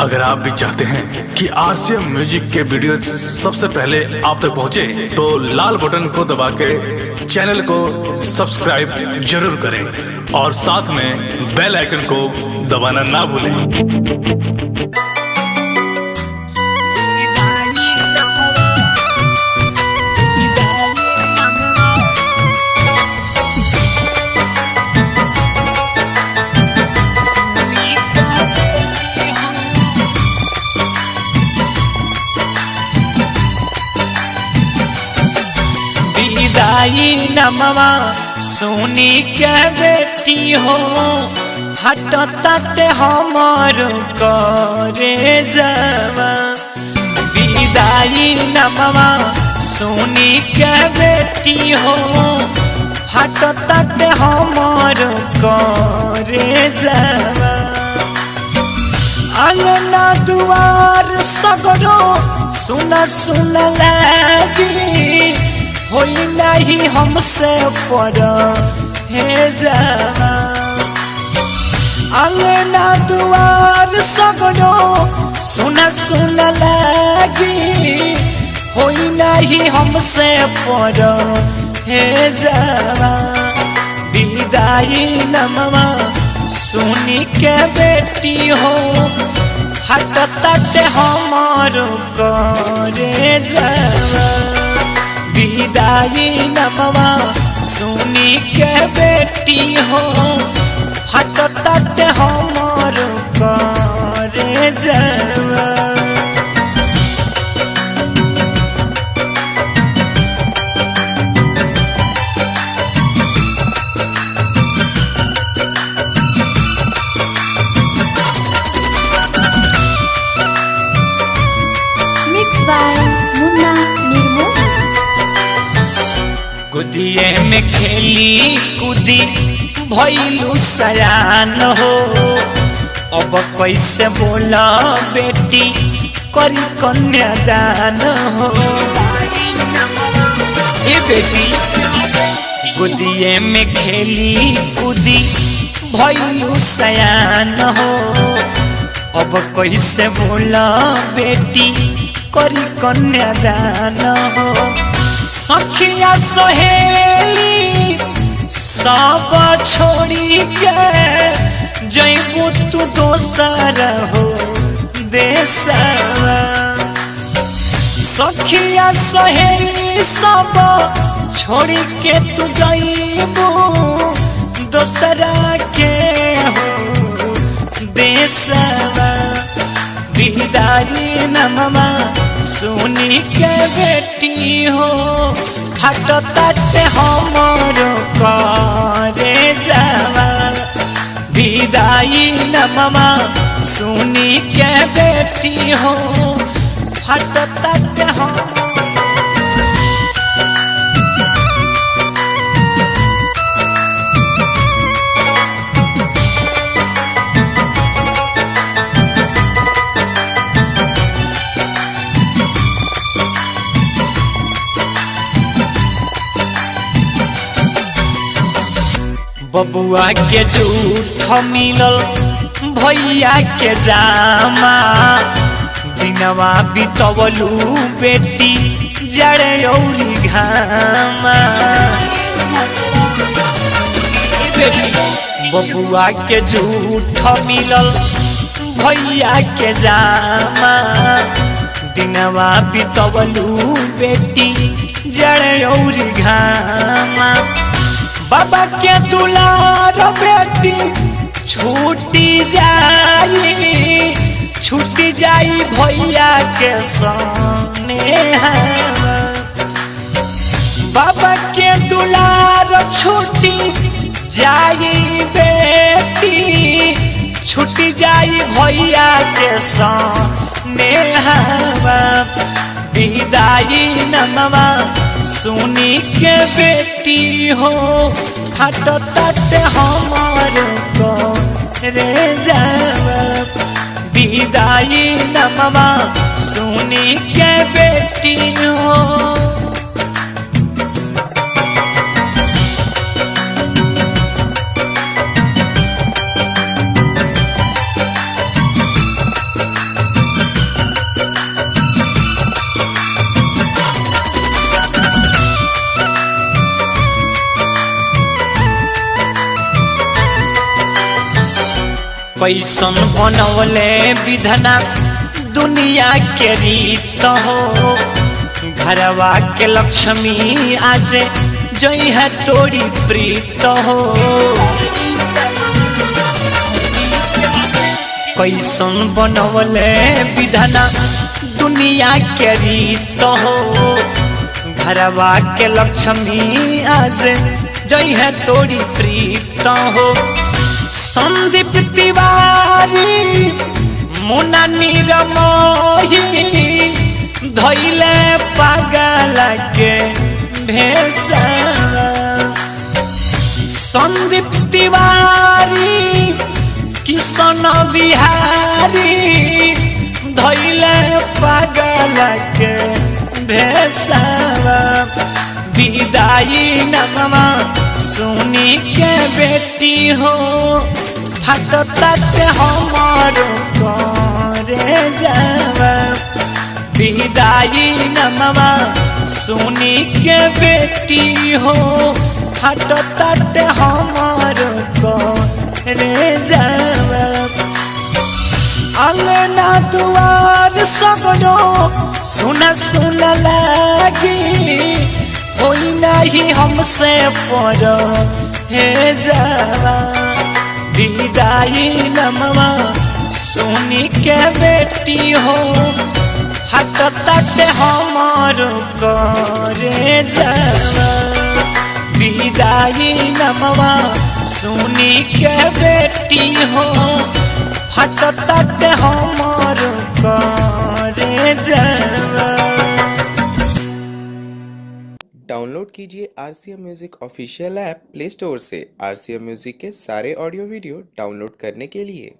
अगर आप भी चाहते हैं कि आरसीएम म्यूजिक के वीडियो सबसे पहले आप तक पहुंचे, तो लाल बटन को दबा के चैनल को सब्सक्राइब जरूर करें और साथ में बेल आइकन को दबाना ना भूलें। विदाई नमवा सोनी के बेटी हो, हटते हमर करे जावा। विदाई नमवा सोनी के बेटी हो, हटते हमर करे जावा। अंगना दुआर सगरो सुन सुन लगी, होई नहीं हमसे पर हे जावा। अंगना दुआर सगरो सुन सुन लगी, होई नहीं हमसे पर हे जावा। विदाई नमवा सोनी के बेटी हो, हटते हमर करे जावा। विदाई नमवा सोनी के बेटी हो, हटते हमर करे जावा। Mixed by Munna Nirmo। गुदिये में खेली कूदी भइलू सयान हो, अब कैसे बोला बेटी करी कन्यादान हो। ए बेटी गुदिये में खेली कूदी भइलू सयान हो, अब कैसे बोला बेटी करी कन्यादान हो। सखिया सहेली सब छोड़ी के जइबू तू दोसर हो देशवा। सखिया सहेली सब छोड़ी के तू जइबू दोसरा के हो देशवा। विदाई नमवा सोनी के बेटी हो, हटते हमर करे जावा। विदाई नमवा सोनी के बेटी हो, हटते हम। बबुआ के झूठ मिलल भैया के जामा, दिनवा बितवलू बेटी जड़े औरी घामा। बबुआ के झूठ मिलल भैया के जामा, दिनवा बितवलू बेटी जड़े औरी घामा। बाबा के दुलार बेटी छूटी जाई भैया के सने। बाबा के दुलार छूटी जाई बेटी, छूटी जाई भैया के सने। विदाई नमवा सोनी के बेटी हो, हटते हमर करे जावा। विदाई नमवा सोनी के बेटी हो। कैसन बनवले विधना दुनिया के रीत हो घरवा के लक्ष्मी आज जई है तोरी प्रीत हो कैसन बनवले विधना दुनिया के रीत हो घरवा के लक्ष्मी आज जई है तोरी प्रीत हो संदीप तिवारी मुना निरमोही धैले पागल के भेषवा संदीप तिवारी किशन बिहारी धैले पागल के भेषवा विदाई नमवा सुनी के बेटी हो फटताते हमारो करे जावा विदाई नमवा सुनी के बेटी हो फटताते हमारो करे जावा अंगना दुआर सगरो सुना सुना लागी कोई नहीं हमसे पर हे जावा विदाई नमवा सुनी के बेटी हो हटताते हमारो करे जावा विदाई नमवा सुनी के बेटी हो हटताते हमारो करे जावा। डाउनलोड कीजिए RCM music official app play store से। RCM म्यूजिक के सारे ऑडियो वीडियो डाउनलोड करने के लिए